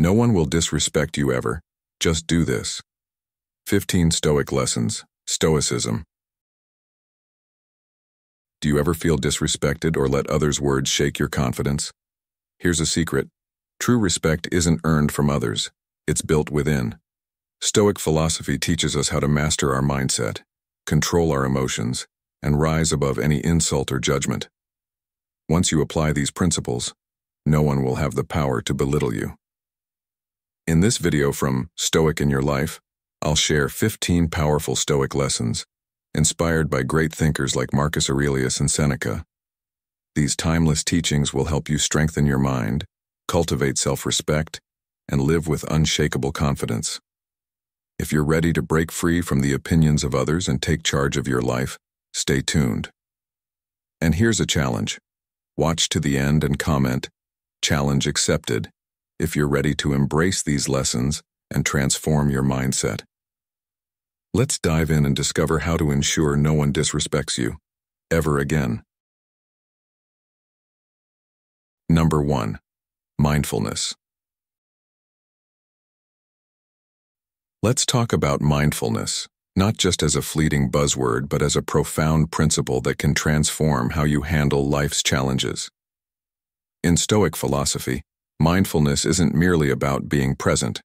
No one will disrespect you ever. Just do this. 15 Stoic Lessons. Stoicism. Do you ever feel disrespected or let others' words shake your confidence? Here's a secret. True respect isn't earned from others. It's built within. Stoic philosophy teaches us how to master our mindset, control our emotions, and rise above any insult or judgment. Once you apply these principles, no one will have the power to belittle you. In this video from Stoic in Your Life, I'll share 15 powerful Stoic lessons, inspired by great thinkers like Marcus Aurelius and Seneca. These timeless teachings will help you strengthen your mind, cultivate self-respect, and live with unshakable confidence. If you're ready to break free from the opinions of others and take charge of your life, stay tuned. And here's a challenge. Watch to the end and comment, "Challenge accepted," if you're ready to embrace these lessons and transform your mindset. Let's dive in and discover how to ensure no one disrespects you, ever again. Number 1. Mindfulness. Let's talk about mindfulness, not just as a fleeting buzzword, but as a profound principle that can transform how you handle life's challenges. In Stoic philosophy, mindfulness isn't merely about being present.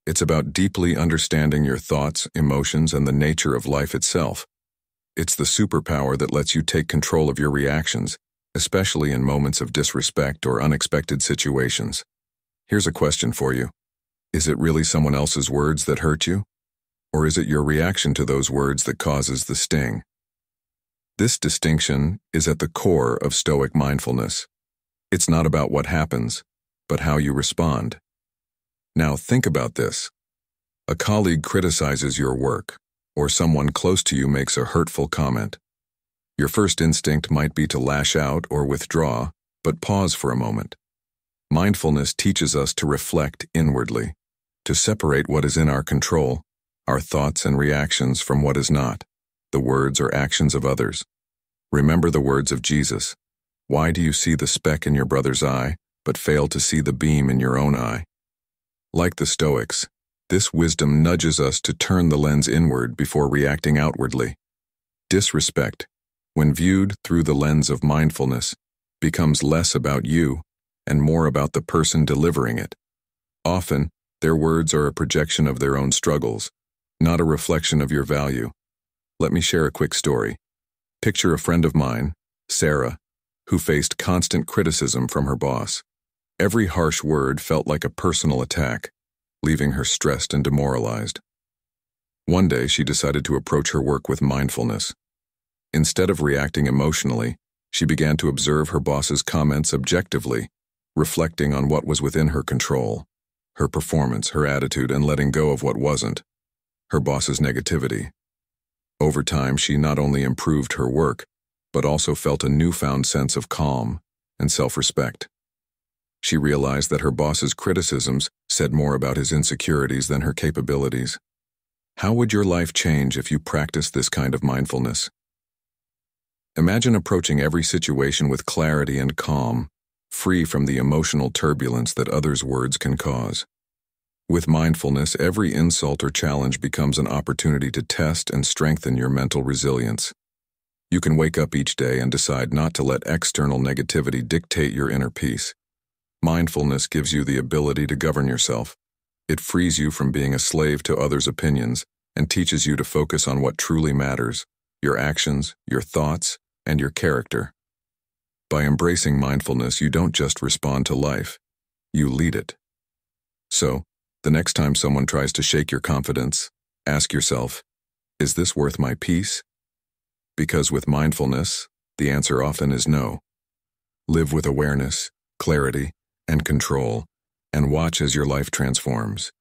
It's about deeply understanding your thoughts, emotions, and the nature of life itself. It's the superpower that lets you take control of your reactions, especially in moments of disrespect or unexpected situations. Here's a question for you. Is it really someone else's words that hurt you? Or is it your reaction to those words that causes the sting? This distinction is at the core of Stoic mindfulness. It's not about what happens, but how you respond. Now think about this. A colleague criticizes your work, or someone close to you makes a hurtful comment. Your first instinct might be to lash out or withdraw, but pause for a moment. Mindfulness teaches us to reflect inwardly, to separate what is in our control, our thoughts and reactions, from what is not, the words or actions of others. Remember the words of Jesus. Why do you see the speck in your brother's eye, but fail to see the beam in your own eye? Like the Stoics, this wisdom nudges us to turn the lens inward before reacting outwardly. Disrespect, when viewed through the lens of mindfulness, becomes less about you and more about the person delivering it. Often, their words are a projection of their own struggles, not a reflection of your value. Let me share a quick story. Picture a friend of mine, Sarah, who faced constant criticism from her boss. Every harsh word felt like a personal attack, leaving her stressed and demoralized. One day, she decided to approach her work with mindfulness. Instead of reacting emotionally, she began to observe her boss's comments objectively, reflecting on what was within her control, her performance, her attitude, and letting go of what wasn't, her boss's negativity. Over time, she not only improved her work, but also felt a newfound sense of calm and self-respect. She realized that her boss's criticisms said more about his insecurities than her capabilities. How would your life change if you practiced this kind of mindfulness? Imagine approaching every situation with clarity and calm, free from the emotional turbulence that others' words can cause. With mindfulness, every insult or challenge becomes an opportunity to test and strengthen your mental resilience. You can wake up each day and decide not to let external negativity dictate your inner peace. Mindfulness gives you the ability to govern yourself. It frees you from being a slave to others' opinions and teaches you to focus on what truly matters, your actions, your thoughts, and your character. By embracing mindfulness, you don't just respond to life, you lead it. So, the next time someone tries to shake your confidence, ask yourself, is this worth my peace? Because with mindfulness, the answer often is no. Live with awareness, clarity, and control, and watch as your life transforms.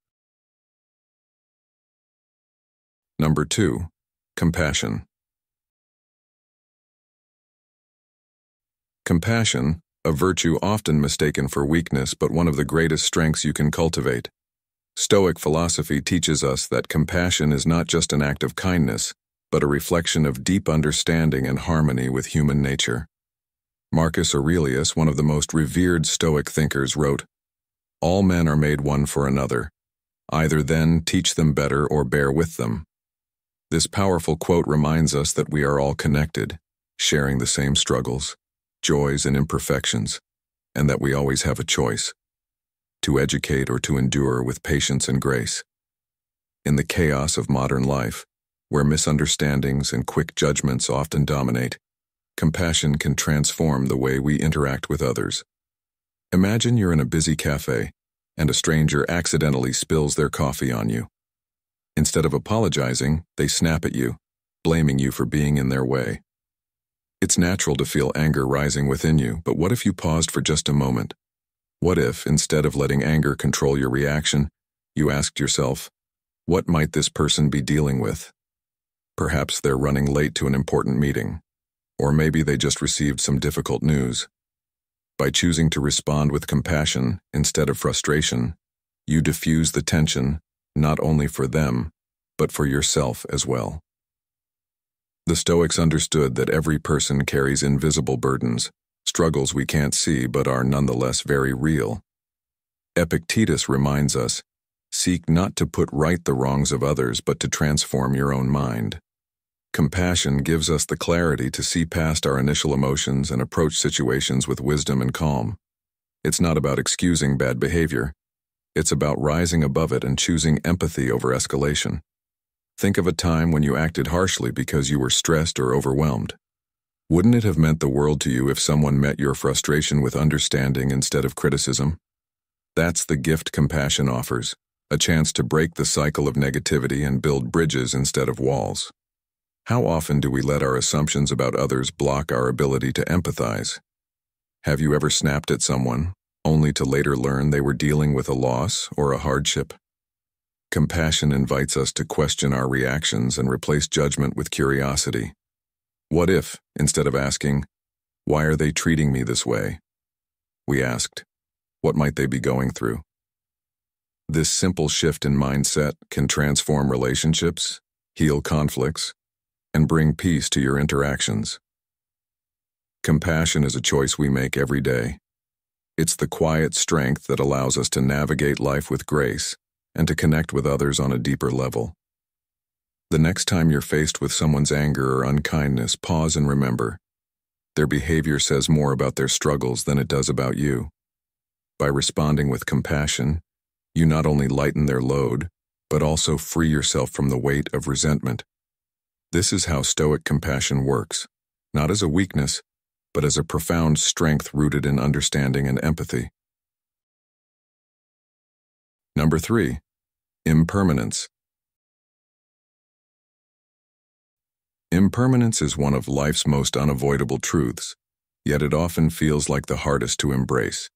Number 2. Compassion. Compassion, a virtue often mistaken for weakness, but one of the greatest strengths you can cultivate. Stoic philosophy teaches us that compassion is not just an act of kindness, but a reflection of deep understanding and harmony with human nature. Marcus Aurelius, one of the most revered Stoic thinkers, wrote, All men are made one for another. Either then teach them better or bear with them. This powerful quote reminds us that we are all connected, sharing the same struggles, joys, and imperfections, and that we always have a choice: to educate or to endure with patience and grace. In the chaos of modern life, where misunderstandings and quick judgments often dominate, compassion can transform the way we interact with others. Imagine you're in a busy cafe, and a stranger accidentally spills their coffee on you. Instead of apologizing, they snap at you, blaming you for being in their way. It's natural to feel anger rising within you, but what if you paused for just a moment? What if, instead of letting anger control your reaction, you asked yourself, what might this person be dealing with? Perhaps they're running late to an important meeting, or maybe they just received some difficult news. By choosing to respond with compassion instead of frustration, you diffuse the tension not only for them, but for yourself as well. The Stoics understood that every person carries invisible burdens, struggles we can't see but are nonetheless very real. Epictetus reminds us, seek not to put right the wrongs of others but to transform your own mind. Compassion gives us the clarity to see past our initial emotions and approach situations with wisdom and calm. It's not about excusing bad behavior. It's about rising above it and choosing empathy over escalation. Think of a time when you acted harshly because you were stressed or overwhelmed. Wouldn't it have meant the world to you if someone met your frustration with understanding instead of criticism? That's the gift compassion offers, a chance to break the cycle of negativity and build bridges instead of walls. How often do we let our assumptions about others block our ability to empathize? Have you ever snapped at someone, only to later learn they were dealing with a loss or a hardship? Compassion invites us to question our reactions and replace judgment with curiosity. What if, instead of asking, why are they treating me this way, we asked, what might they be going through? This simple shift in mindset can transform relationships, heal conflicts, and bring peace to your interactions. Compassion is a choice we make every day. It's the quiet strength that allows us to navigate life with grace and to connect with others on a deeper level. The next time you're faced with someone's anger or unkindness, pause and remember, their behavior says more about their struggles than it does about you. By responding with compassion, you not only lighten their load, but also free yourself from the weight of resentment. This is how Stoic compassion works, not as a weakness, but as a profound strength rooted in understanding and empathy. Number 3, impermanence. Impermanence is one of life's most unavoidable truths, yet it often feels like the hardest to embrace.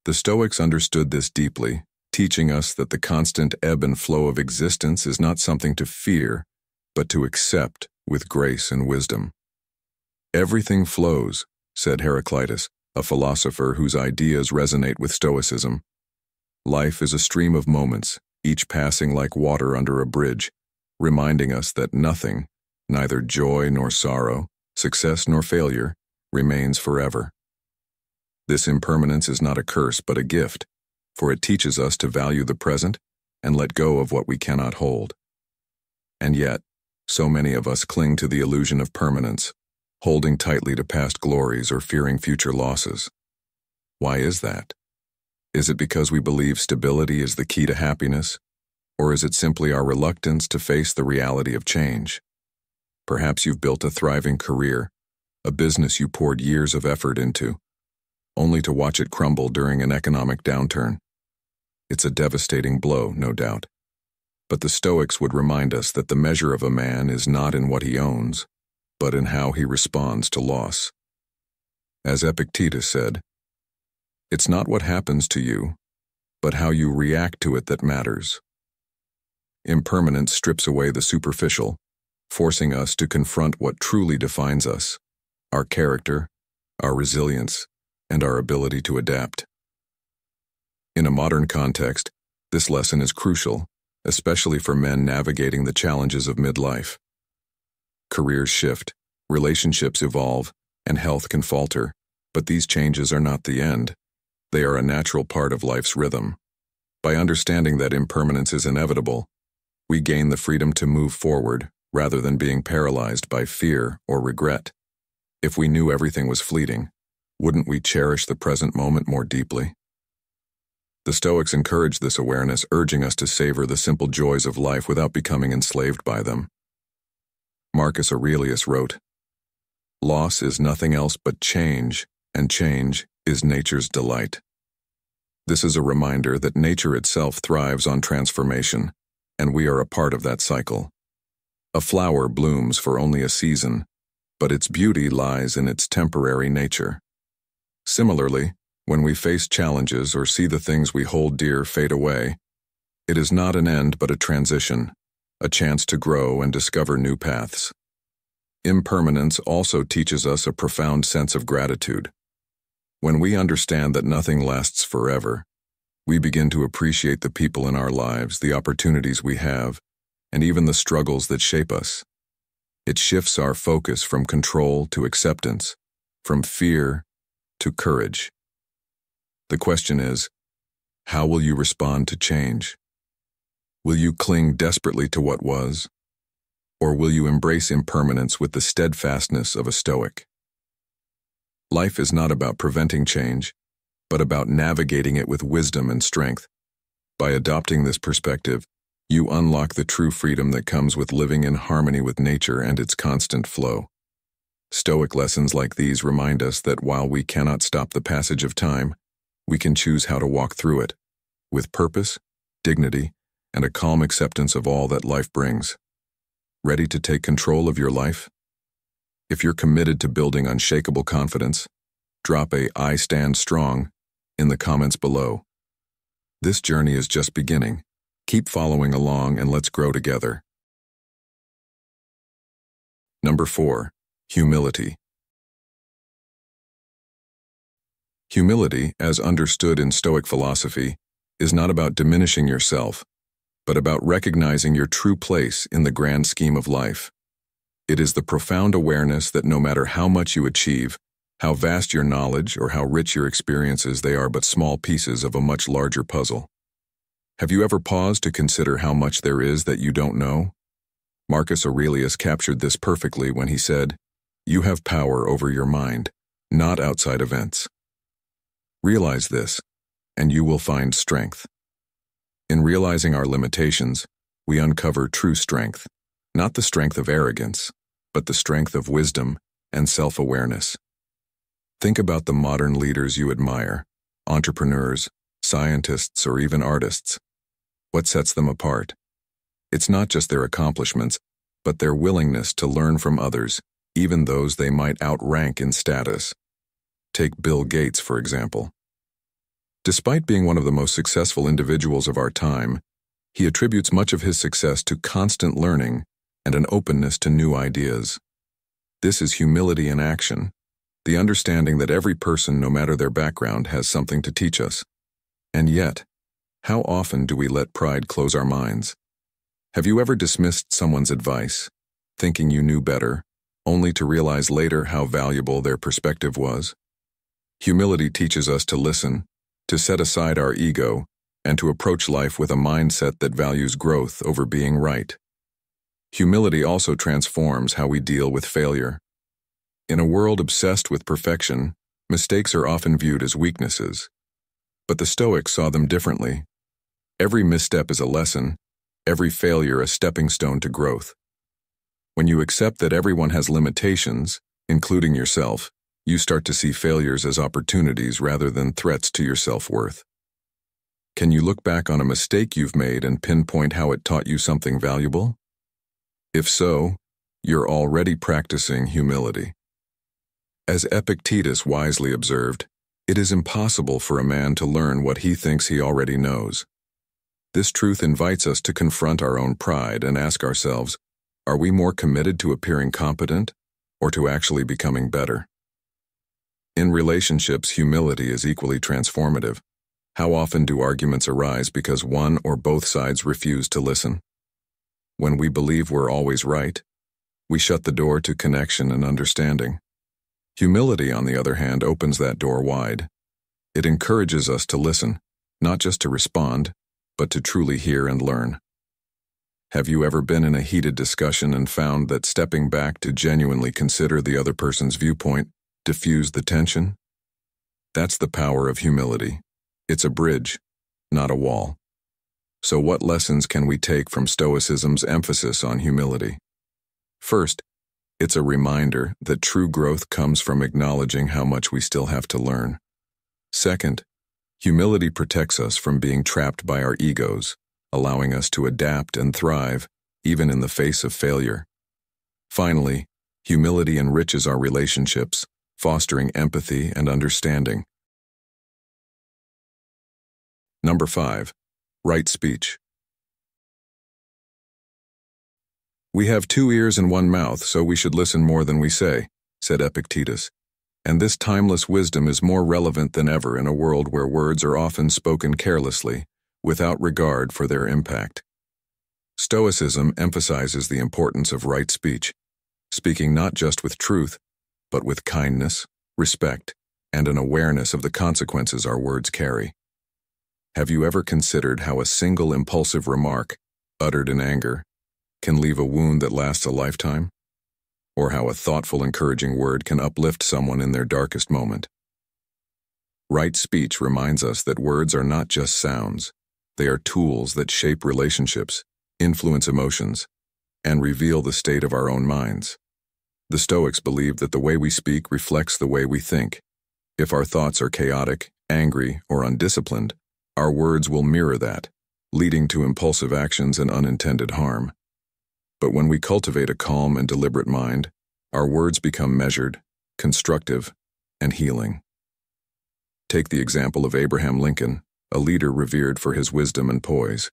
The Stoics understood this deeply, teaching us that the constant ebb and flow of existence is not something to fear, but to accept with grace and wisdom. Everything flows, said Heraclitus, a philosopher whose ideas resonate with Stoicism. Life is a stream of moments, each passing like water under a bridge, reminding us that nothing, neither joy nor sorrow, success nor failure, remains forever. This impermanence is not a curse but a gift, for it teaches us to value the present and let go of what we cannot hold. And yet, so many of us cling to the illusion of permanence, holding tightly to past glories or fearing future losses. Why is that? Is it because we believe stability is the key to happiness, or is it simply our reluctance to face the reality of change? Perhaps you've built a thriving career, a business you poured years of effort into, only to watch it crumble during an economic downturn. It's a devastating blow, no doubt. But the Stoics would remind us that the measure of a man is not in what he owns, but in how he responds to loss. As Epictetus said, it's not what happens to you, but how you react to it that matters. Impermanence strips away the superficial, forcing us to confront what truly defines us, our character, our resilience, and our ability to adapt. In a modern context, this lesson is crucial, especially for men navigating the challenges of midlife. Careers shift, relationships evolve, and health can falter, but these changes are not the end. They are a natural part of life's rhythm. By understanding that impermanence is inevitable, we gain the freedom to move forward rather than being paralyzed by fear or regret. If we knew everything was fleeting, wouldn't we cherish the present moment more deeply? The Stoics encouraged this awareness, urging us to savor the simple joys of life without becoming enslaved by them. Marcus Aurelius wrote, "Loss is nothing else but change, and change is nature's delight." This is a reminder that nature itself thrives on transformation, and we are a part of that cycle. A flower blooms for only a season, but its beauty lies in its temporary nature. Similarly, when we face challenges or see the things we hold dear fade away, it is not an end but a transition, a chance to grow and discover new paths. Impermanence also teaches us a profound sense of gratitude. When we understand that nothing lasts forever, we begin to appreciate the people in our lives, the opportunities we have, and even the struggles that shape us. It shifts our focus from control to acceptance, from fear to courage. The question is, how will you respond to change? Will you cling desperately to what was, or will you embrace impermanence with the steadfastness of a Stoic? Life is not about preventing change, but about navigating it with wisdom and strength. By adopting this perspective, you unlock the true freedom that comes with living in harmony with nature and its constant flow. Stoic lessons like these remind us that while we cannot stop the passage of time, we can choose how to walk through it, with purpose, dignity, and a calm acceptance of all that life brings. Ready to take control of your life? If you're committed to building unshakable confidence, drop a "I stand strong" in the comments below. This journey is just beginning. Keep following along and let's grow together. Number 4. Humility. Humility, as understood in Stoic philosophy, is not about diminishing yourself, but about recognizing your true place in the grand scheme of life. It is the profound awareness that no matter how much you achieve, how vast your knowledge or how rich your experiences, they are but small pieces of a much larger puzzle. Have you ever paused to consider how much there is that you don't know? Marcus Aurelius captured this perfectly when he said, "You have power over your mind, not outside events." Realize this, and you will find strength. In realizing our limitations, we uncover true strength, not the strength of arrogance, but the strength of wisdom and self-awareness. Think about the modern leaders you admire, entrepreneurs, scientists, or even artists. What sets them apart? It's not just their accomplishments, but their willingness to learn from others, even those they might outrank in status. Take Bill Gates, for example. Despite being one of the most successful individuals of our time, he attributes much of his success to constant learning and an openness to new ideas. This is humility in action, the understanding that every person, no matter their background, has something to teach us. And yet, how often do we let pride close our minds? Have you ever dismissed someone's advice, thinking you knew better, only to realize later how valuable their perspective was? Humility teaches us to listen, to set aside our ego, and to approach life with a mindset that values growth over being right. Humility also transforms how we deal with failure. In a world obsessed with perfection, mistakes are often viewed as weaknesses. But the Stoics saw them differently. Every misstep is a lesson, every failure a stepping stone to growth. When you accept that everyone has limitations, including yourself, you start to see failures as opportunities rather than threats to your self-worth. Can you look back on a mistake you've made and pinpoint how it taught you something valuable? If so, you're already practicing humility. As Epictetus wisely observed, it is impossible for a man to learn what he thinks he already knows. This truth invites us to confront our own pride and ask ourselves, are we more committed to appearing competent or to actually becoming better? In relationships, humility is equally transformative. How often do arguments arise because one or both sides refuse to listen? When we believe we're always right, we shut the door to connection and understanding. Humility, on the other hand, opens that door wide. It encourages us to listen, not just to respond, but to truly hear and learn. Have you ever been in a heated discussion and found that stepping back to genuinely consider the other person's viewpoint diffused the tension? That's the power of humility. It's a bridge, not a wall. So what lessons can we take from Stoicism's emphasis on humility? First, it's a reminder that true growth comes from acknowledging how much we still have to learn. Second, humility protects us from being trapped by our egos, allowing us to adapt and thrive, even in the face of failure. Finally, humility enriches our relationships, fostering empathy and understanding. Number 5. Right speech. We have 2 ears and 1 mouth, so we should listen more than we say, said Epictetus. And this timeless wisdom is more relevant than ever in a world where words are often spoken carelessly, without regard for their impact. Stoicism emphasizes the importance of right speech, speaking not just with truth, but with kindness, respect, and an awareness of the consequences our words carry. Have you ever considered how a single impulsive remark, uttered in anger, can leave a wound that lasts a lifetime? Or how a thoughtful, encouraging word can uplift someone in their darkest moment? Right speech reminds us that words are not just sounds. They are tools that shape relationships, influence emotions, and reveal the state of our own minds. The Stoics believed that the way we speak reflects the way we think. If our thoughts are chaotic, angry, or undisciplined, our words will mirror that, leading to impulsive actions and unintended harm. But when we cultivate a calm and deliberate mind, our words become measured, constructive, and healing. Take the example of Abraham Lincoln, a leader revered for his wisdom and poise.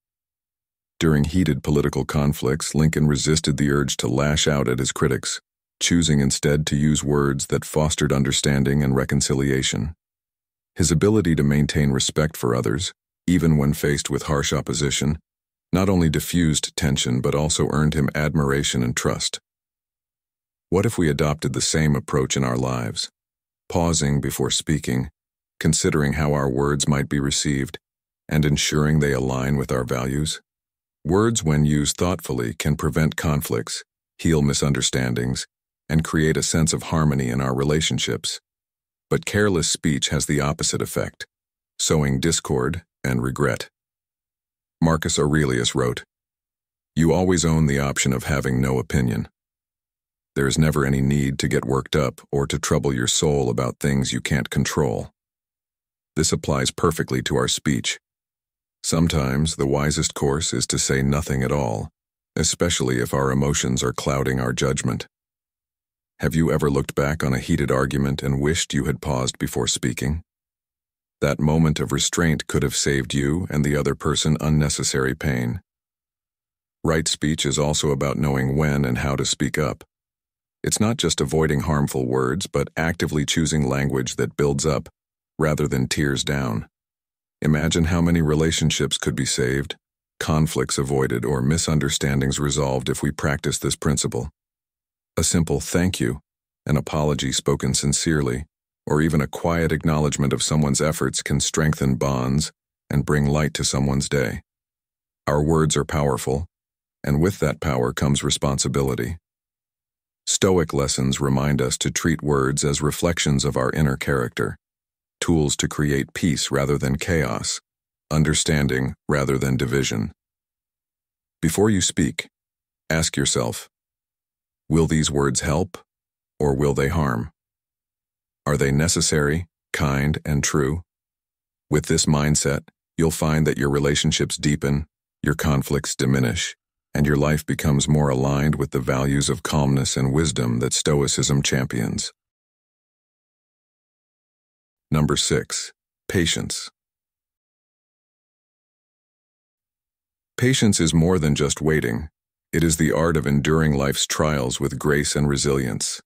During heated political conflicts, Lincoln resisted the urge to lash out at his critics, choosing instead to use words that fostered understanding and reconciliation. His ability to maintain respect for others, even when faced with harsh opposition, not only diffused tension but also earned him admiration and trust. What if we adopted the same approach in our lives, pausing before speaking, considering how our words might be received, and ensuring they align with our values? Words, when used thoughtfully, can prevent conflicts, heal misunderstandings, and create a sense of harmony in our relationships. But careless speech has the opposite effect, sowing discord and regret. Marcus Aurelius wrote, "You always own the option of having no opinion. There is never any need to get worked up or to trouble your soul about things you can't control." This applies perfectly to our speech. Sometimes the wisest course is to say nothing at all, especially if our emotions are clouding our judgment. Have you ever looked back on a heated argument and wished you had paused before speaking? That moment of restraint could have saved you and the other person unnecessary pain. Right speech is also about knowing when and how to speak up. It's not just avoiding harmful words, but actively choosing language that builds up, rather than tears down. Imagine how many relationships could be saved, conflicts avoided, or misunderstandings resolved if we practice this principle. A simple thank you, an apology spoken sincerely, or even a quiet acknowledgement of someone's efforts can strengthen bonds and bring light to someone's day. Our words are powerful, and with that power comes responsibility. Stoic lessons remind us to treat words as reflections of our inner character, tools to create peace rather than chaos, understanding rather than division. Before you speak, ask yourself, will these words help, or will they harm? Are they necessary, kind, and true? With this mindset, you'll find that your relationships deepen, your conflicts diminish, and your life becomes more aligned with the values of calmness and wisdom that Stoicism champions. Number 6. Patience. Patience is more than just waiting. It is the art of enduring life's trials with grace and resilience.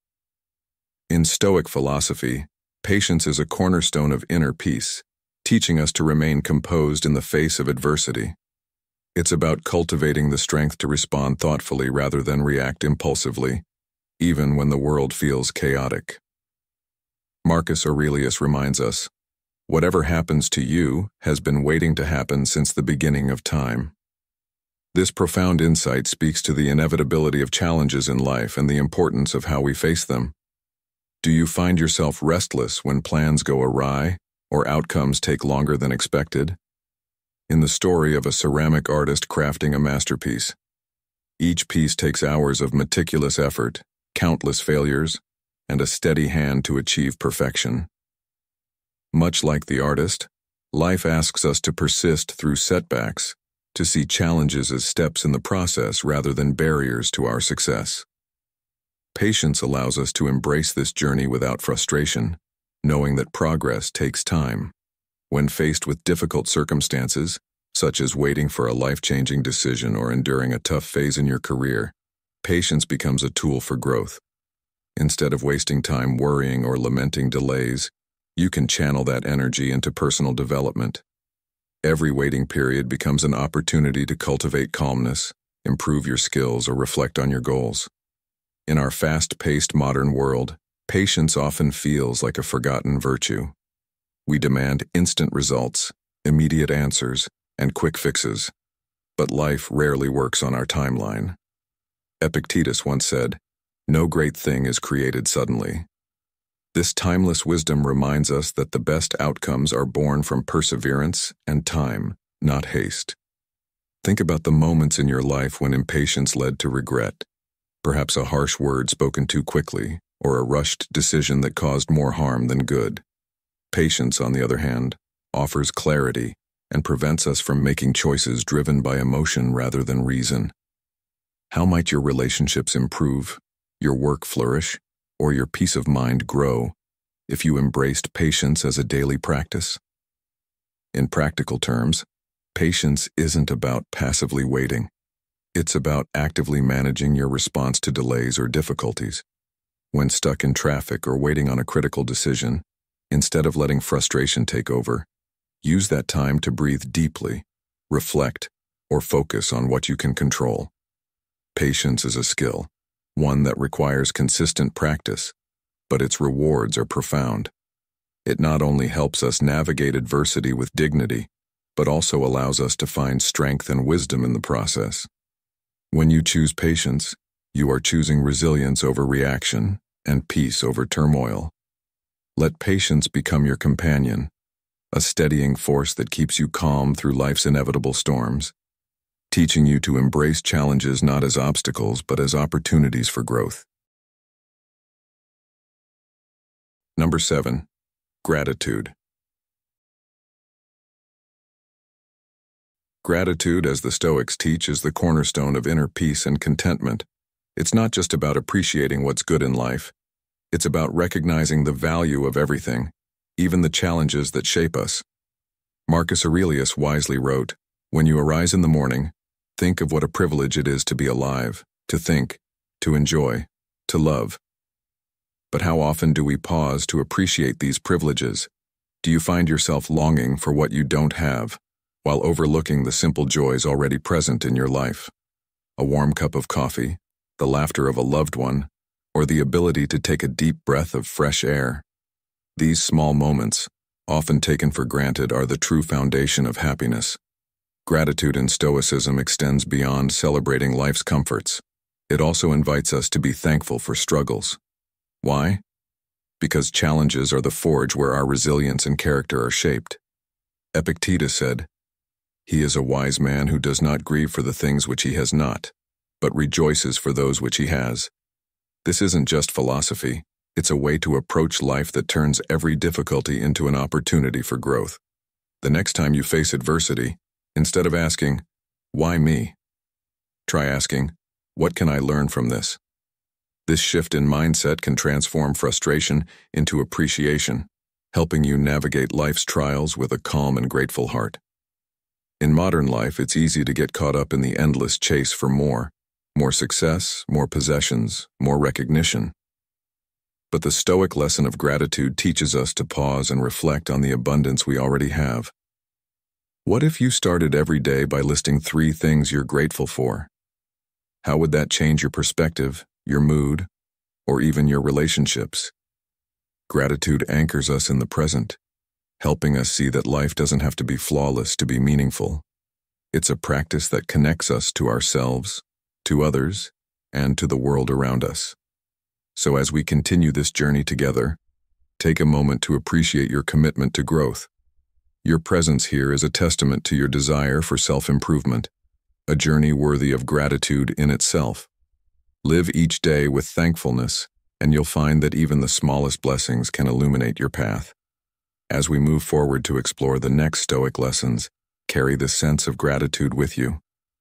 In Stoic philosophy, patience is a cornerstone of inner peace, teaching us to remain composed in the face of adversity. It's about cultivating the strength to respond thoughtfully rather than react impulsively, even when the world feels chaotic. Marcus Aurelius reminds us, Whatever happens to you has been waiting to happen since the beginning of time. This profound insight speaks to the inevitability of challenges in life and the importance of how we face them. Do you find yourself restless when plans go awry or outcomes take longer than expected? In the story of a ceramic artist crafting a masterpiece, each piece takes hours of meticulous effort, countless failures, and a steady hand to achieve perfection. Much like the artist, life asks us to persist through setbacks, to see challenges as steps in the process rather than barriers to our success. Patience allows us to embrace this journey without frustration, knowing that progress takes time. When faced with difficult circumstances, such as waiting for a life-changing decision or enduring a tough phase in your career, patience becomes a tool for growth. Instead of wasting time worrying or lamenting delays, you can channel that energy into personal development. Every waiting period becomes an opportunity to cultivate calmness, improve your skills, or reflect on your goals. In our fast-paced modern world, patience often feels like a forgotten virtue. We demand instant results, immediate answers, and quick fixes, but life rarely works on our timeline. Epictetus once said, "No great thing is created suddenly." This timeless wisdom reminds us that the best outcomes are born from perseverance and time, not haste. Think about the moments in your life when impatience led to regret, perhaps a harsh word spoken too quickly, or a rushed decision that caused more harm than good. Patience, on the other hand, offers clarity and prevents us from making choices driven by emotion rather than reason. How might your relationships improve, your work flourish, or your peace of mind grow if you embraced patience as a daily practice? In practical terms, patience isn't about passively waiting. It's about actively managing your response to delays or difficulties. When stuck in traffic or waiting on a critical decision, instead of letting frustration take over, use that time to breathe deeply, reflect, or focus on what you can control. Patience is a skill, one that requires consistent practice, but its rewards are profound. It not only helps us navigate adversity with dignity, but also allows us to find strength and wisdom in the process. When you choose patience, you are choosing resilience over reaction and peace over turmoil. Let patience become your companion, a steadying force that keeps you calm through life's inevitable storms, teaching you to embrace challenges not as obstacles but as opportunities for growth. Number 7. Gratitude. Gratitude, as the Stoics teach, is the cornerstone of inner peace and contentment. It's not just about appreciating what's good in life. It's about recognizing the value of everything, even the challenges that shape us. Marcus Aurelius wisely wrote, "When you arise in the morning, think of what a privilege it is to be alive, to think, to enjoy, to love." But how often do we pause to appreciate these privileges? Do you find yourself longing for what you don't have, while overlooking the simple joys already present in your life? A warm cup of coffee, the laughter of a loved one, or the ability to take a deep breath of fresh air. These small moments, often taken for granted, are the true foundation of happiness. Gratitude in Stoicism extends beyond celebrating life's comforts. It also invites us to be thankful for struggles. Why? Because challenges are the forge where our resilience and character are shaped. Epictetus said, "He is a wise man who does not grieve for the things which he has not, but rejoices for those which he has." This isn't just philosophy, it's a way to approach life that turns every difficulty into an opportunity for growth. The next time you face adversity, instead of asking, "Why me?" try asking, "What can I learn from this?" This shift in mindset can transform frustration into appreciation, helping you navigate life's trials with a calm and grateful heart. In modern life, it's easy to get caught up in the endless chase for more success, more possessions, more recognition. But the Stoic lesson of gratitude teaches us to pause and reflect on the abundance we already have. What if you started every day by listing 3 things you're grateful for? How would that change your perspective, your mood, or even your relationships? Gratitude anchors us in the present. helping us see that life doesn't have to be flawless to be meaningful. It's a practice that connects us to ourselves, to others, and to the world around us. So as we continue this journey together, take a moment to appreciate your commitment to growth. Your presence here is a testament to your desire for self-improvement, a journey worthy of gratitude in itself. Live each day with thankfulness, and you'll find that even the smallest blessings can illuminate your path. As we move forward to explore the next Stoic lessons, carry this sense of gratitude with you.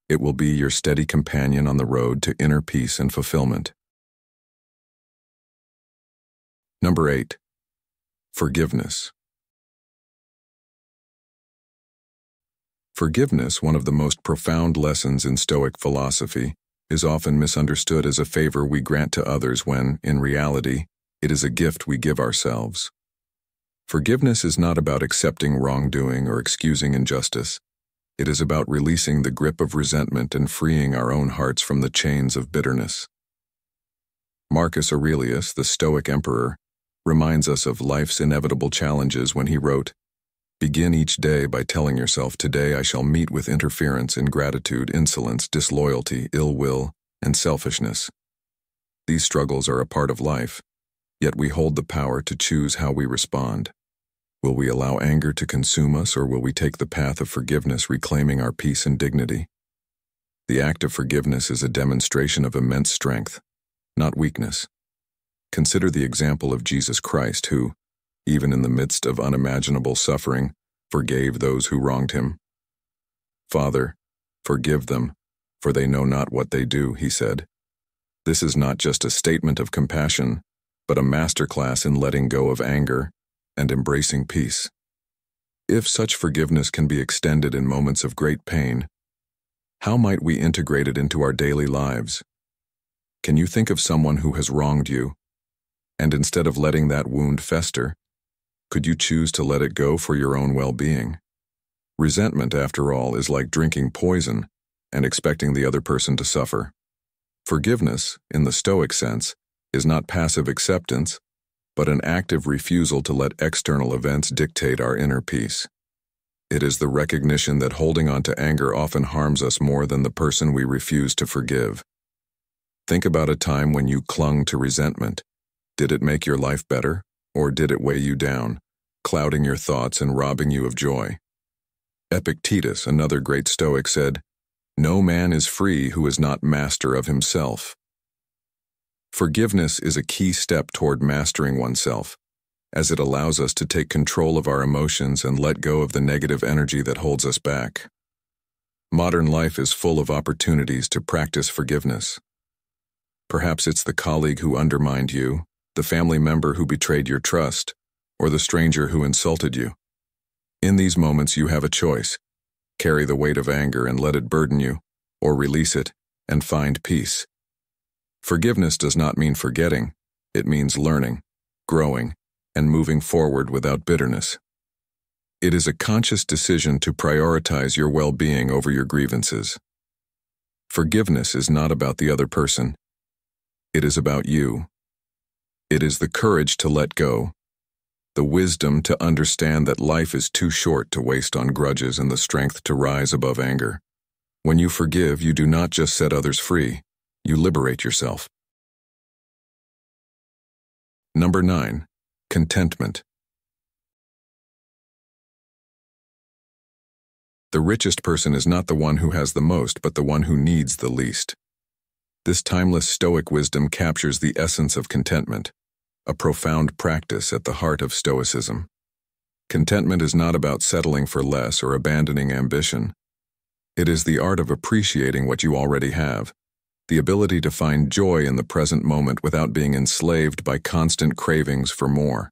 It will be your steady companion on the road to inner peace and fulfillment. Number 8. Forgiveness. Forgiveness, one of the most profound lessons in Stoic philosophy, is often misunderstood as a favor we grant to others when, in reality, it is a gift we give ourselves. Forgiveness is not about accepting wrongdoing or excusing injustice. It is about releasing the grip of resentment and freeing our own hearts from the chains of bitterness. Marcus Aurelius, the Stoic emperor, reminds us of life's inevitable challenges when he wrote, "Begin each day by telling yourself, today I shall meet with interference, ingratitude, insolence, disloyalty, ill will, and selfishness." These struggles are a part of life, yet we hold the power to choose how we respond. Will we allow anger to consume us, or will we take the path of forgiveness, reclaiming our peace and dignity? The act of forgiveness is a demonstration of immense strength, not weakness. Consider the example of Jesus Christ, who, even in the midst of unimaginable suffering, forgave those who wronged him. "Father, forgive them, for they know not what they do," he said. This is not just a statement of compassion, but a masterclass in letting go of anger and embracing peace. If such forgiveness can be extended in moments of great pain, how might we integrate it into our daily lives? Can you think of someone who has wronged you, and instead of letting that wound fester, could you choose to let it go for your own well-being? Resentment, after all, is like drinking poison and expecting the other person to suffer. Forgiveness, in the Stoic sense, is not passive acceptance, but an active refusal to let external events dictate our inner peace. It is the recognition that holding on to anger often harms us more than the person we refuse to forgive. Think about a time when you clung to resentment. Did it make your life better, or did it weigh you down, clouding your thoughts and robbing you of joy? Epictetus, another great Stoic, said, "No man is free who is not master of himself." Forgiveness is a key step toward mastering oneself, as it allows us to take control of our emotions and let go of the negative energy that holds us back. Modern life is full of opportunities to practice forgiveness. Perhaps it's the colleague who undermined you, the family member who betrayed your trust, or the stranger who insulted you. In these moments you have a choice: carry the weight of anger and let it burden you, or release it and find peace. Forgiveness does not mean forgetting. It means learning, growing, and moving forward without bitterness. It is a conscious decision to prioritize your well-being over your grievances. Forgiveness is not about the other person. It is about you. It is the courage to let go, the wisdom to understand that life is too short to waste on grudges, and the strength to rise above anger. When you forgive, you do not just set others free, you liberate yourself. Number 9. Contentment. The richest person is not the one who has the most, but the one who needs the least. This timeless Stoic wisdom captures the essence of contentment, a profound practice at the heart of Stoicism. Contentment is not about settling for less or abandoning ambition. It is the art of appreciating what you already have, the ability to find joy in the present moment without being enslaved by constant cravings for more.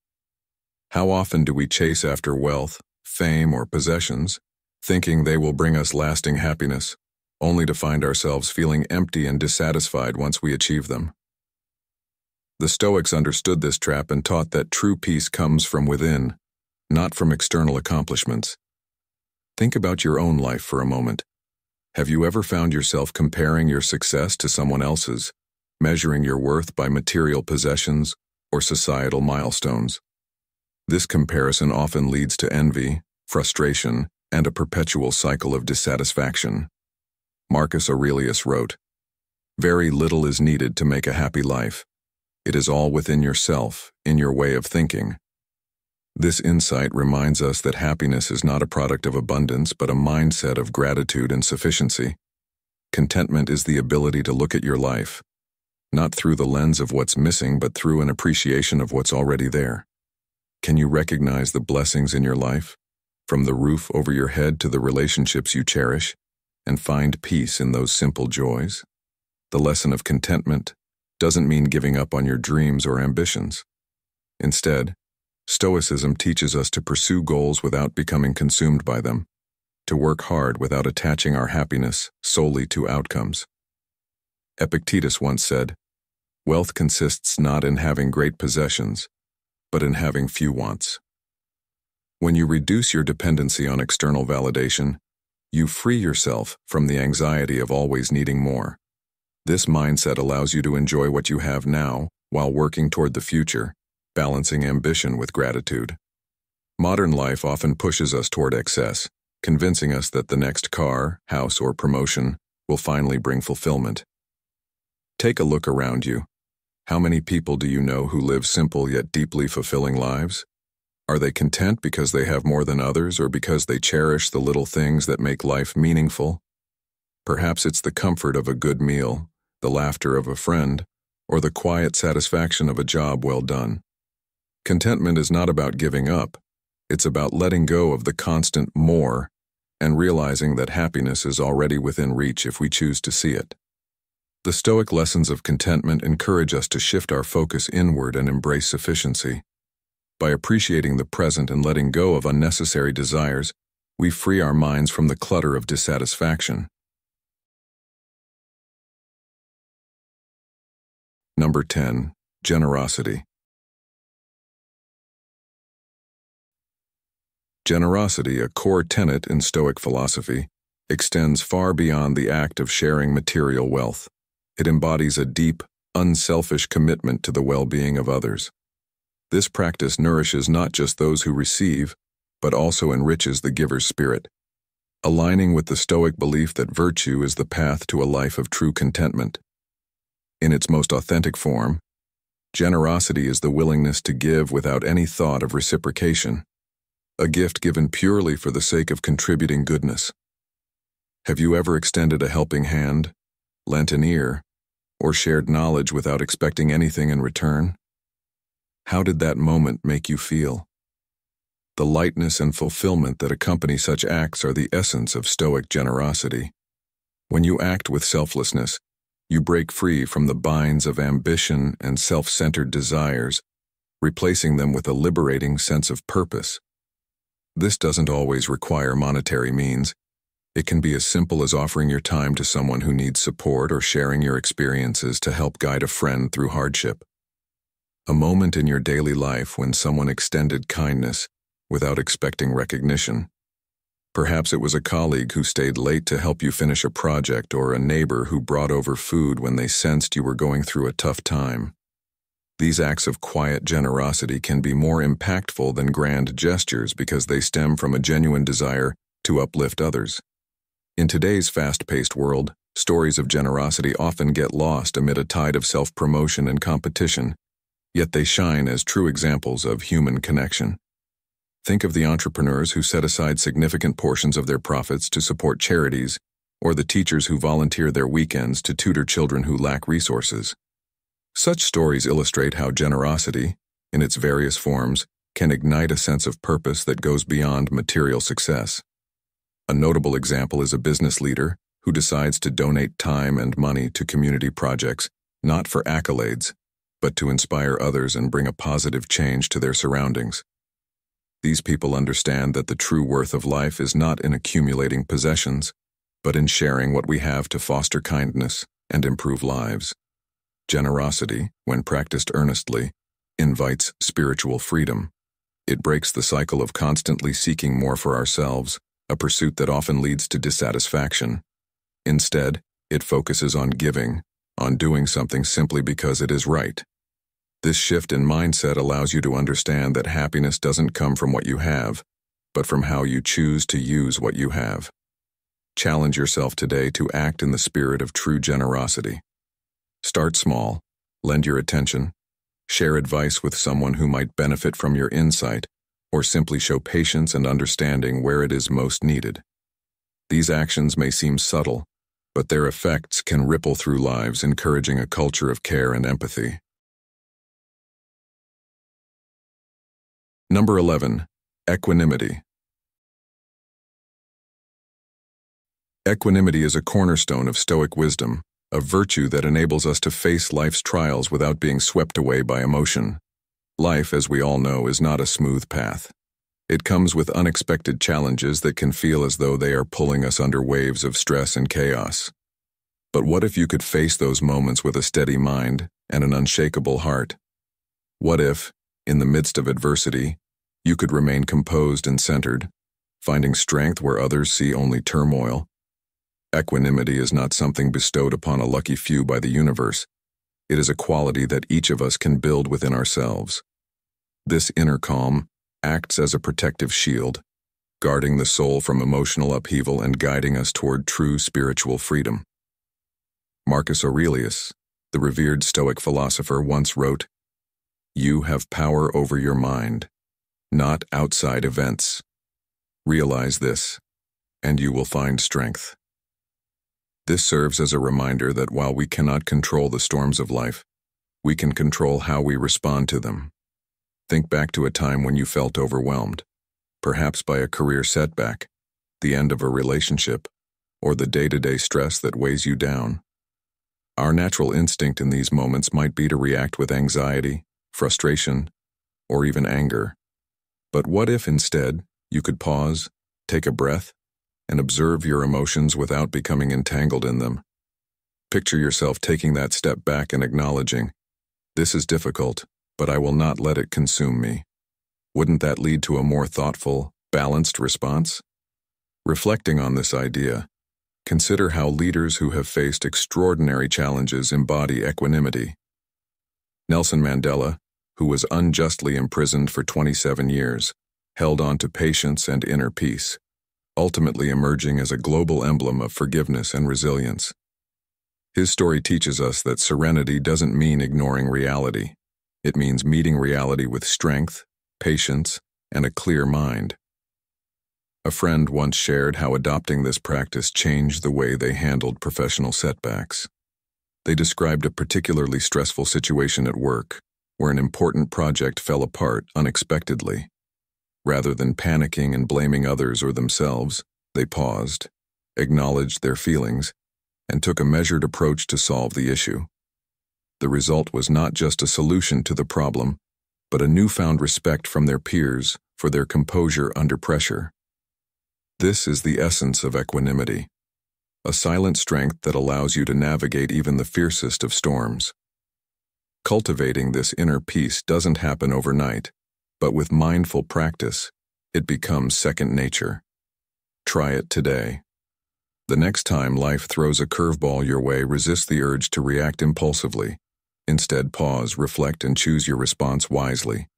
How often do we chase after wealth, fame, or possessions, thinking they will bring us lasting happiness, only to find ourselves feeling empty and dissatisfied once we achieve them? The Stoics understood this trap and taught that true peace comes from within, not from external accomplishments. Think about your own life for a moment. Have you ever found yourself comparing your success to someone else's, measuring your worth by material possessions or societal milestones? This comparison often leads to envy, frustration, and a perpetual cycle of dissatisfaction. Marcus Aurelius wrote, "Very little is needed to make a happy life. It is all within yourself, in your way of thinking." This insight reminds us that happiness is not a product of abundance but a mindset of gratitude and sufficiency. Contentment is the ability to look at your life, not through the lens of what's missing but through an appreciation of what's already there. Can you recognize the blessings in your life, from the roof over your head to the relationships you cherish, and find peace in those simple joys? The lesson of contentment doesn't mean giving up on your dreams or ambitions. Instead, Stoicism teaches us to pursue goals without becoming consumed by them, to work hard without attaching our happiness solely to outcomes. Epictetus once said, "Wealth consists not in having great possessions, but in having few wants." When you reduce your dependency on external validation, you free yourself from the anxiety of always needing more. This mindset allows you to enjoy what you have now while working toward the future, balancing ambition with gratitude. Modern life often pushes us toward excess, convincing us that the next car, house, or promotion will finally bring fulfillment. Take a look around you. How many people do you know who live simple yet deeply fulfilling lives? Are they content because they have more than others or because they cherish the little things that make life meaningful? Perhaps it's the comfort of a good meal, the laughter of a friend, or the quiet satisfaction of a job well done. Contentment is not about giving up. It's about letting go of the constant more and realizing that happiness is already within reach if we choose to see it. The Stoic lessons of contentment encourage us to shift our focus inward and embrace sufficiency. By appreciating the present and letting go of unnecessary desires, we free our minds from the clutter of dissatisfaction. Number 10. Generosity. Generosity, a core tenet in Stoic philosophy, extends far beyond the act of sharing material wealth. It embodies a deep, unselfish commitment to the well-being of others. This practice nourishes not just those who receive, but also enriches the giver's spirit, aligning with the Stoic belief that virtue is the path to a life of true contentment. In its most authentic form, generosity is the willingness to give without any thought of reciprocation, a gift given purely for the sake of contributing goodness. Have you ever extended a helping hand, lent an ear, or shared knowledge without expecting anything in return? How did that moment make you feel? The lightness and fulfillment that accompany such acts are the essence of Stoic generosity. When you act with selflessness, you break free from the binds of ambition and self-centered desires, replacing them with a liberating sense of purpose. This doesn't always require monetary means. It can be as simple as offering your time to someone who needs support or sharing your experiences to help guide a friend through hardship. A moment in your daily life when someone extended kindness without expecting recognition. Perhaps it was a colleague who stayed late to help you finish a project or a neighbor who brought over food when they sensed you were going through a tough time. These acts of quiet generosity can be more impactful than grand gestures because they stem from a genuine desire to uplift others. In today's fast-paced world, stories of generosity often get lost amid a tide of self-promotion and competition, yet they shine as true examples of human connection. Think of the entrepreneurs who set aside significant portions of their profits to support charities, or the teachers who volunteer their weekends to tutor children who lack resources. Such stories illustrate how generosity, in its various forms, can ignite a sense of purpose that goes beyond material success. A notable example is a business leader who decides to donate time and money to community projects, not for accolades, but to inspire others and bring a positive change to their surroundings. These people understand that the true worth of life is not in accumulating possessions, but in sharing what we have to foster kindness and improve lives. Generosity, when practiced earnestly, invites spiritual freedom. It breaks the cycle of constantly seeking more for ourselves, a pursuit that often leads to dissatisfaction. Instead, it focuses on giving, on doing something simply because it is right. This shift in mindset allows you to understand that happiness doesn't come from what you have, but from how you choose to use what you have. Challenge yourself today to act in the spirit of true generosity. Start small, lend your attention, share advice with someone who might benefit from your insight, or simply show patience and understanding where it is most needed. These actions may seem subtle, but their effects can ripple through lives, encouraging a culture of care and empathy. Number 11. Equanimity. Equanimity is a cornerstone of Stoic wisdom, a virtue that enables us to face life's trials without being swept away by emotion. Life, as we all know, is not a smooth path. It comes with unexpected challenges that can feel as though they are pulling us under waves of stress and chaos. But what if you could face those moments with a steady mind and an unshakable heart? What if, in the midst of adversity, you could remain composed and centered, finding strength where others see only turmoil? Equanimity is not something bestowed upon a lucky few by the universe. It is a quality that each of us can build within ourselves. This inner calm acts as a protective shield, guarding the soul from emotional upheaval and guiding us toward true spiritual freedom. Marcus Aurelius, the revered Stoic philosopher, once wrote, "You have power over your mind, not outside events. Realize this, and you will find strength." This serves as a reminder that while we cannot control the storms of life, we can control how we respond to them. Think back to a time when you felt overwhelmed, perhaps by a career setback, the end of a relationship, or the day-to-day stress that weighs you down. Our natural instinct in these moments might be to react with anxiety, frustration, or even anger. But what if instead you could pause, take a breath, and observe your emotions without becoming entangled in them? Picture yourself taking that step back and acknowledging, "This is difficult, but I will not let it consume me." Wouldn't that lead to a more thoughtful, balanced response? Reflecting on this idea, consider how leaders who have faced extraordinary challenges embody equanimity. Nelson Mandela, who was unjustly imprisoned for 27 years, held on to patience and inner peace, ultimately emerging as a global emblem of forgiveness and resilience. His story teaches us that serenity doesn't mean ignoring reality. It means meeting reality with strength, patience, and a clear mind. A friend once shared how adopting this practice changed the way they handled professional setbacks. They described a particularly stressful situation at work, where an important project fell apart unexpectedly. Rather than panicking and blaming others or themselves, they paused, acknowledged their feelings, and took a measured approach to solve the issue. The result was not just a solution to the problem, but a newfound respect from their peers for their composure under pressure. This is the essence of equanimity, a silent strength that allows you to navigate even the fiercest of storms. Cultivating this inner peace doesn't happen overnight, but with mindful practice, it becomes second nature. Try it today. The next time life throws a curveball your way, resist the urge to react impulsively. Instead, pause, reflect, and choose your response wisely.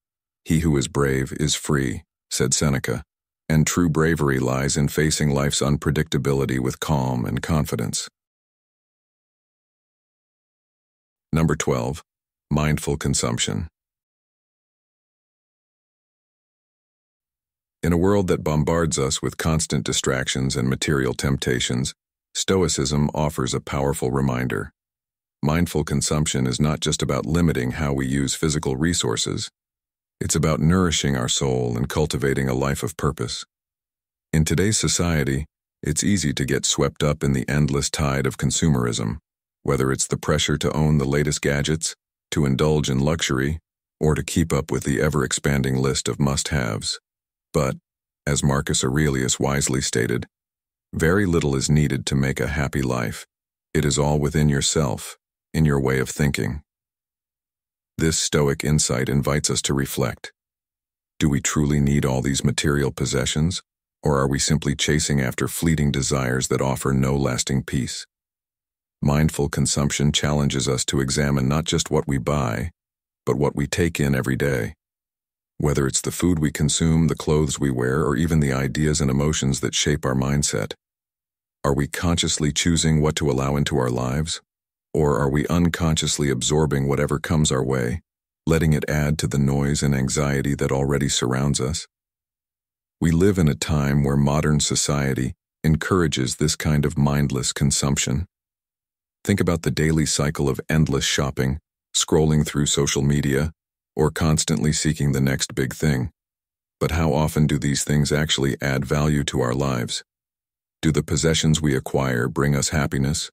"He who is brave is free," said Seneca, and true bravery lies in facing life's unpredictability with calm and confidence. Number 12. Mindful consumption. In a world that bombards us with constant distractions and material temptations, Stoicism offers a powerful reminder. Mindful consumption is not just about limiting how we use physical resources. It's about nourishing our soul and cultivating a life of purpose. In today's society, it's easy to get swept up in the endless tide of consumerism, whether it's the pressure to own the latest gadgets, to indulge in luxury, or to keep up with the ever-expanding list of must-haves. But, as Marcus Aurelius wisely stated, very little is needed to make a happy life. It is all within yourself, in your way of thinking. This Stoic insight invites us to reflect. Do we truly need all these material possessions, or are we simply chasing after fleeting desires that offer no lasting peace? Mindful consumption challenges us to examine not just what we buy, but what we take in every day. Whether it's the food we consume, the clothes we wear, or even the ideas and emotions that shape our mindset. Are we consciously choosing what to allow into our lives? Or are we unconsciously absorbing whatever comes our way, letting it add to the noise and anxiety that already surrounds us? We live in a time where modern society encourages this kind of mindless consumption. Think about the daily cycle of endless shopping, scrolling through social media, or constantly seeking the next big thing. But how often do these things actually add value to our lives? Do the possessions we acquire bring us happiness,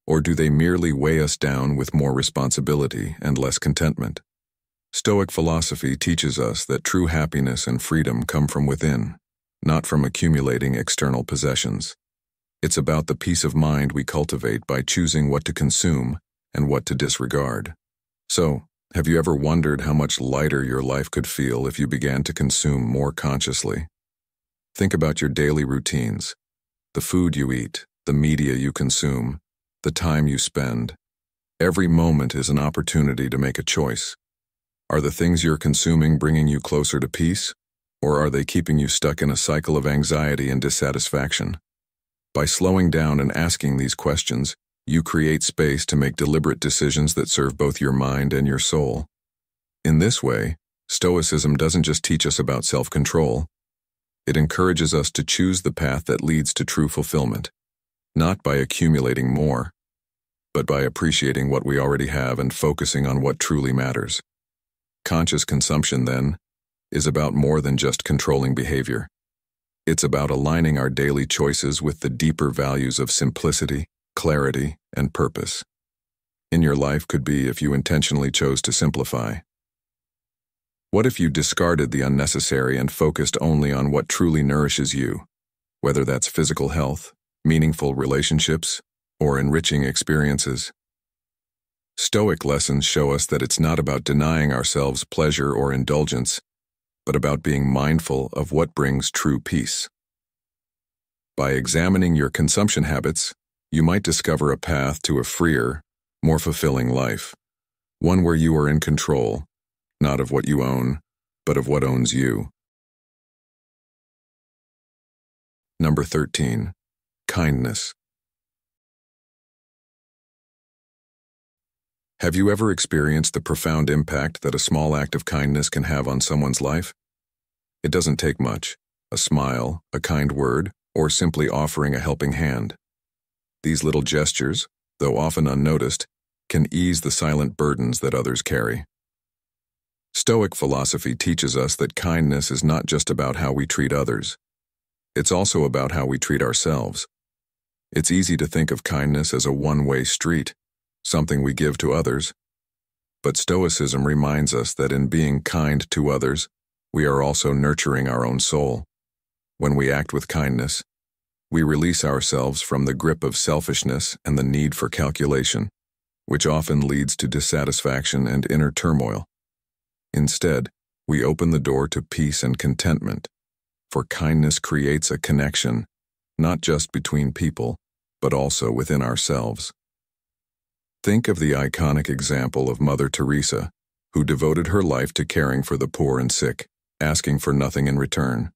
or do they merely weigh us down with more responsibility and less contentment? Stoic philosophy teaches us that true happiness and freedom come from within, not from accumulating external possessions. It's about the peace of mind we cultivate by choosing what to consume and what to disregard. So, have you ever wondered how much lighter your life could feel if you began to consume more consciously? Think about your daily routines, the food you eat, the media you consume, the time you spend. Every moment is an opportunity to make a choice. Are the things you're consuming bringing you closer to peace, or are they keeping you stuck in a cycle of anxiety and dissatisfaction? By slowing down and asking these questions, you create space to make deliberate decisions that serve both your mind and your soul. In this way, Stoicism doesn't just teach us about self-control. It encourages us to choose the path that leads to true fulfillment, not by accumulating more, but by appreciating what we already have and focusing on what truly matters. Conscious consumption, then, is about more than just controlling behavior. It's about aligning our daily choices with the deeper values of simplicity, clarity, and purpose. In your life could be if you intentionally chose to simplify. What if you discarded the unnecessary and focused only on what truly nourishes you, whether that's physical health, meaningful relationships, or enriching experiences? Stoic lessons show us that it's not about denying ourselves pleasure or indulgence, but about being mindful of what brings true peace. By examining your consumption habits, you might discover a path to a freer, more fulfilling life, one where you are in control, not of what you own, but of what owns you. Number 13. Kindness. Have you ever experienced the profound impact that a small act of kindness can have on someone's life? It doesn't take much: a smile, a kind word, or simply offering a helping hand. These little gestures, though often unnoticed, can ease the silent burdens that others carry. Stoic philosophy teaches us that kindness is not just about how we treat others. It's also about how we treat ourselves. It's easy to think of kindness as a one-way street, something we give to others. But Stoicism reminds us that in being kind to others, we are also nurturing our own soul. When we act with kindness, we release ourselves from the grip of selfishness and the need for calculation, which often leads to dissatisfaction and inner turmoil. Instead, we open the door to peace and contentment, for kindness creates a connection, not just between people, but also within ourselves. Think of the iconic example of Mother Teresa, who devoted her life to caring for the poor and sick, asking for nothing in return.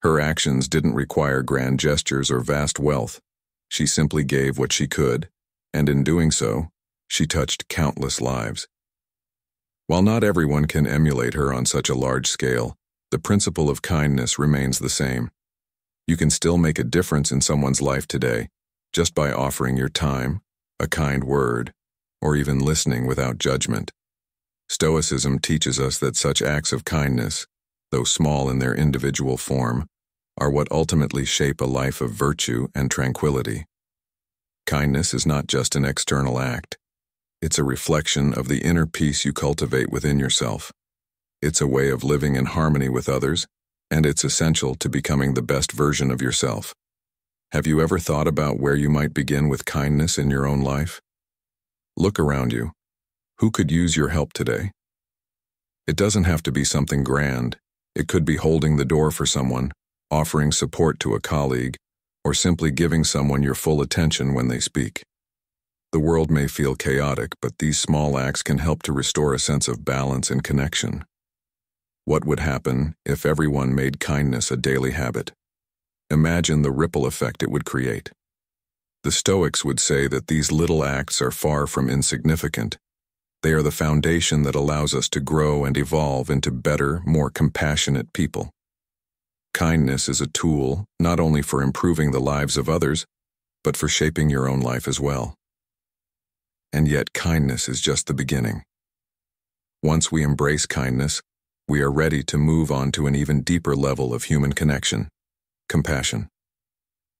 Her actions didn't require grand gestures or vast wealth. She simply gave what she could, and in doing so, she touched countless lives. While not everyone can emulate her on such a large scale, the principle of kindness remains the same. You can still make a difference in someone's life today, just by offering your time, a kind word, or even listening without judgment. Stoicism teaches us that such acts of kindness, though small in their individual form, are what ultimately shape a life of virtue and tranquility. Kindness is not just an external act. It's a reflection of the inner peace you cultivate within yourself. It's a way of living in harmony with others, and it's essential to becoming the best version of yourself. Have you ever thought about where you might begin with kindness in your own life? Look around you. Who could use your help today? It doesn't have to be something grand. It could be holding the door for someone, offering support to a colleague, or simply giving someone your full attention when they speak. The world may feel chaotic, but these small acts can help to restore a sense of balance and connection. What would happen if everyone made kindness a daily habit? Imagine the ripple effect it would create. The Stoics would say that these little acts are far from insignificant. They are the foundation that allows us to grow and evolve into better, more compassionate people. Kindness is a tool not only for improving the lives of others, but for shaping your own life as well. And yet, kindness is just the beginning. Once we embrace kindness, we are ready to move on to an even deeper level of human connection: compassion.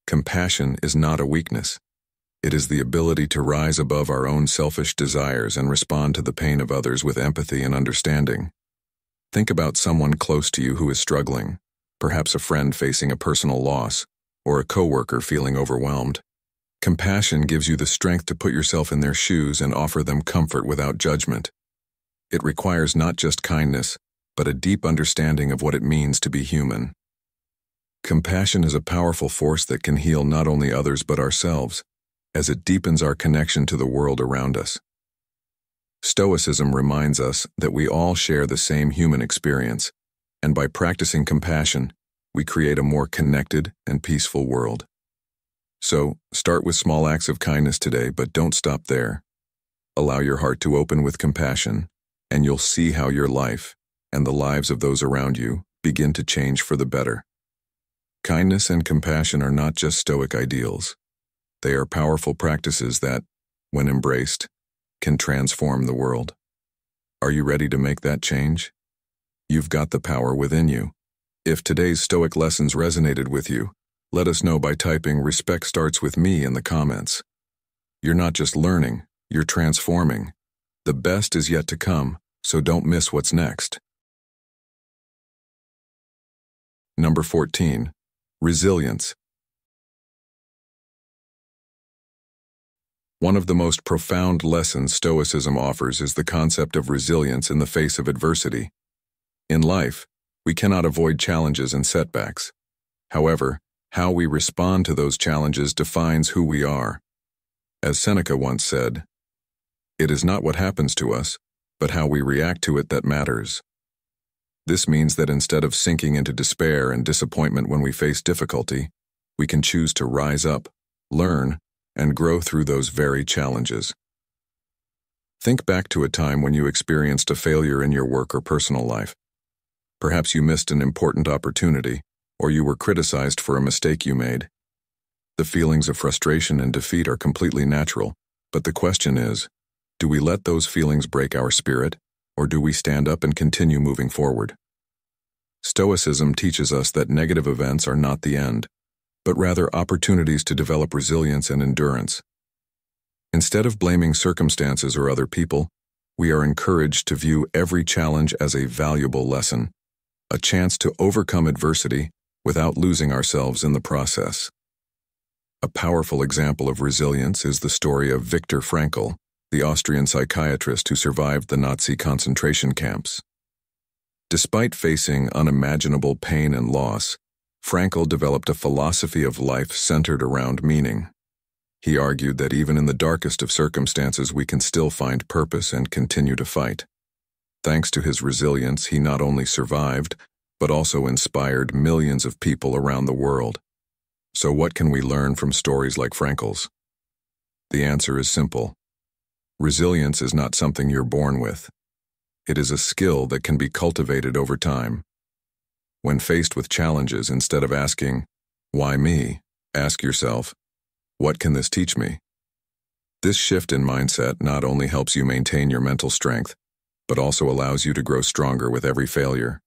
Compassion is not a weakness. It is the ability to rise above our own selfish desires and respond to the pain of others with empathy and understanding. Think about someone close to you who is struggling, perhaps a friend facing a personal loss, or a coworker feeling overwhelmed. Compassion gives you the strength to put yourself in their shoes and offer them comfort without judgment. It requires not just kindness, but a deep understanding of what it means to be human. Compassion is a powerful force that can heal not only others but ourselves, as it deepens our connection to the world around us. Stoicism reminds us that we all share the same human experience, and by practicing compassion, we create a more connected and peaceful world. So, start with small acts of kindness today, but don't stop there. Allow your heart to open with compassion, and you'll see how your life and the lives of those around you begin to change for the better. Kindness and compassion are not just Stoic ideals. They are powerful practices that, when embraced, can transform the world. Are you ready to make that change? You've got the power within you. If today's Stoic lessons resonated with you, let us know by typing "Respect starts with me" in the comments. You're not just learning, you're transforming. The best is yet to come, so don't miss what's next. Number 14. Resilience. One of the most profound lessons Stoicism offers is the concept of resilience in the face of adversity. In life, we cannot avoid challenges and setbacks. However, how we respond to those challenges defines who we are. As Seneca once said, "It is not what happens to us, but how we react to it that matters." This means that instead of sinking into despair and disappointment when we face difficulty, we can choose to rise up, learn, and grow through those very challenges. Think back to a time when you experienced a failure in your work or personal life. Perhaps you missed an important opportunity, or you were criticized for a mistake you made. The feelings of frustration and defeat are completely natural, but the question is, do we let those feelings break our spirit, or do we stand up and continue moving forward? Stoicism teaches us that negative events are not the end, but rather opportunities to develop resilience and endurance. Instead of blaming circumstances or other people, we are encouraged to view every challenge as a valuable lesson, a chance to overcome adversity without losing ourselves in the process. A powerful example of resilience is the story of Viktor Frankl, the Austrian psychiatrist who survived the Nazi concentration camps. Despite facing unimaginable pain and loss, Frankl developed a philosophy of life centered around meaning. He argued that even in the darkest of circumstances we can still find purpose and continue to fight. Thanks to his resilience, he not only survived, but also inspired millions of people around the world. So what can we learn from stories like Frankl's? The answer is simple. Resilience is not something you're born with. It is a skill that can be cultivated over time. When faced with challenges, instead of asking, "Why me?" ask yourself, "What can this teach me?" This shift in mindset not only helps you maintain your mental strength, but also allows you to grow stronger with every failure.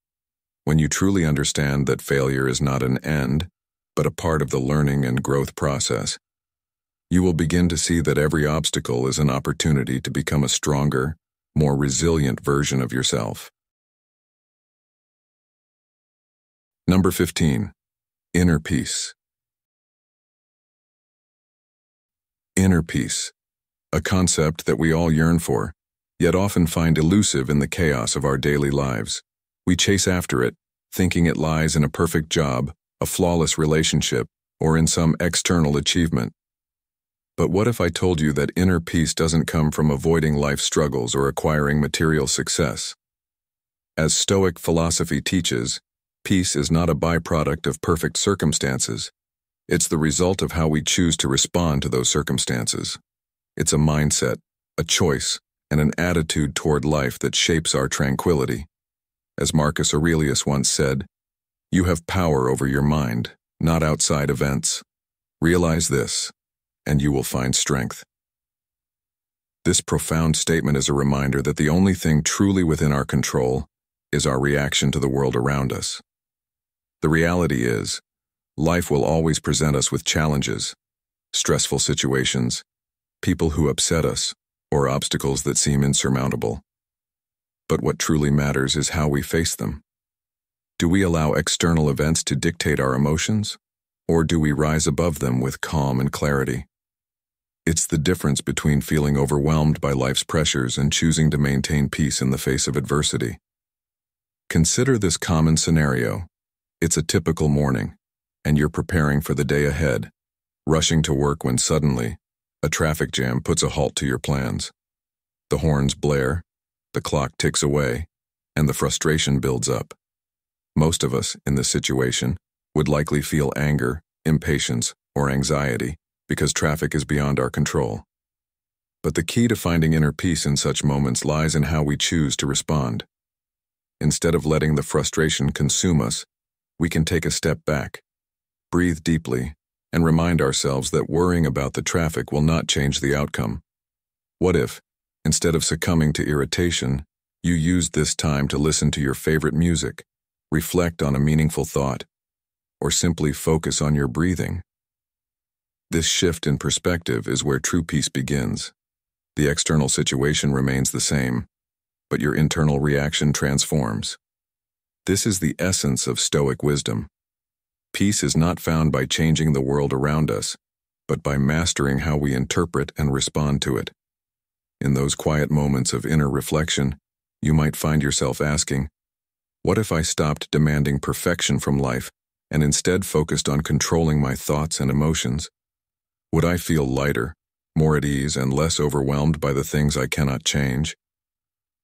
When you truly understand that failure is not an end, but a part of the learning and growth process, you will begin to see that every obstacle is an opportunity to become a stronger, more resilient version of yourself. Number 15. Inner peace. Inner peace, a concept that we all yearn for, yet often find elusive in the chaos of our daily lives. We chase after it, thinking it lies in a perfect job, a flawless relationship, or in some external achievement. But what if I told you that inner peace doesn't come from avoiding life's struggles or acquiring material success? As Stoic philosophy teaches, peace is not a byproduct of perfect circumstances. It's the result of how we choose to respond to those circumstances. It's a mindset, a choice, and an attitude toward life that shapes our tranquility. As Marcus Aurelius once said, "You have power over your mind, not outside events. Realize this, and you will find strength." This profound statement is a reminder that the only thing truly within our control is our reaction to the world around us. The reality is, life will always present us with challenges, stressful situations, people who upset us, or obstacles that seem insurmountable. But what truly matters is how we face them. Do we allow external events to dictate our emotions, or do we rise above them with calm and clarity? It's the difference between feeling overwhelmed by life's pressures and choosing to maintain peace in the face of adversity. Consider this common scenario. It's a typical morning, and you're preparing for the day ahead, rushing to work when suddenly, a traffic jam puts a halt to your plans. The horns blare, the clock ticks away, and the frustration builds up. Most of us, in this situation, would likely feel anger, impatience, or anxiety because traffic is beyond our control. But the key to finding inner peace in such moments lies in how we choose to respond. Instead of letting the frustration consume us, we can take a step back, breathe deeply, and remind ourselves that worrying about the traffic will not change the outcome. What if, instead of succumbing to irritation, you used this time to listen to your favorite music, reflect on a meaningful thought, or simply focus on your breathing? This shift in perspective is where true peace begins. The external situation remains the same, but your internal reaction transforms. This is the essence of Stoic wisdom. Peace is not found by changing the world around us, but by mastering how we interpret and respond to it. In those quiet moments of inner reflection, you might find yourself asking, what if I stopped demanding perfection from life and instead focused on controlling my thoughts and emotions? Would I feel lighter, more at ease, and less overwhelmed by the things I cannot change?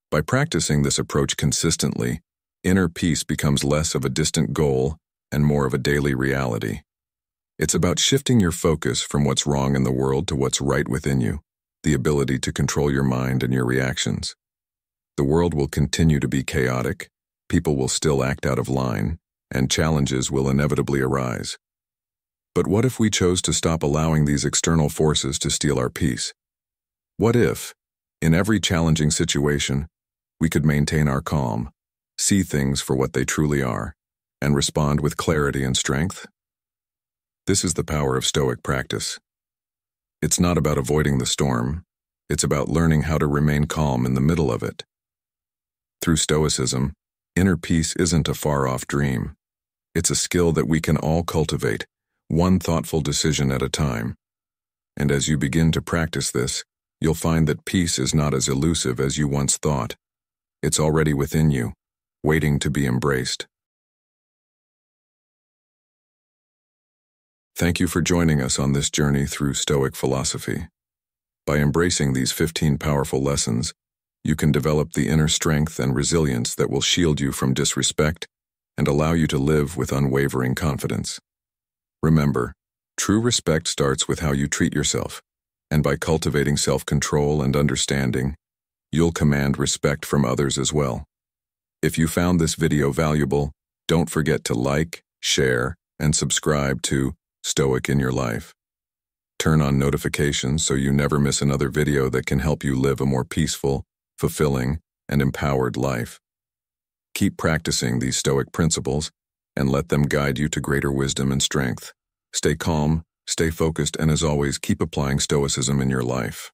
By practicing this approach consistently, inner peace becomes less of a distant goal and more of a daily reality. It's about shifting your focus from what's wrong in the world to what's right within you, the ability to control your mind and your reactions. The world will continue to be chaotic, people will still act out of line, and challenges will inevitably arise. But what if we chose to stop allowing these external forces to steal our peace? What if, in every challenging situation, we could maintain our calm, see things for what they truly are, and respond with clarity and strength? This is the power of Stoic practice. It's not about avoiding the storm, it's about learning how to remain calm in the middle of it. Through Stoicism, inner peace isn't a far-off dream. It's a skill that we can all cultivate, one thoughtful decision at a time. And as you begin to practice this, you'll find that peace is not as elusive as you once thought. It's already within you, waiting to be embraced. Thank you for joining us on this journey through Stoic philosophy. By embracing these 15 powerful lessons, you can develop the inner strength and resilience that will shield you from disrespect and allow you to live with unwavering confidence. Remember, true respect starts with how you treat yourself, and by cultivating self-control and understanding, you'll command respect from others as well. If you found this video valuable, don't forget to like, share, and subscribe to Stoic in Your Life. Turn on notifications so you never miss another video that can help you live a more peaceful, fulfilling, and empowered life. Keep practicing these Stoic principles and let them guide you to greater wisdom and strength. Stay calm, stay focused, and as always, keep applying Stoicism in your life.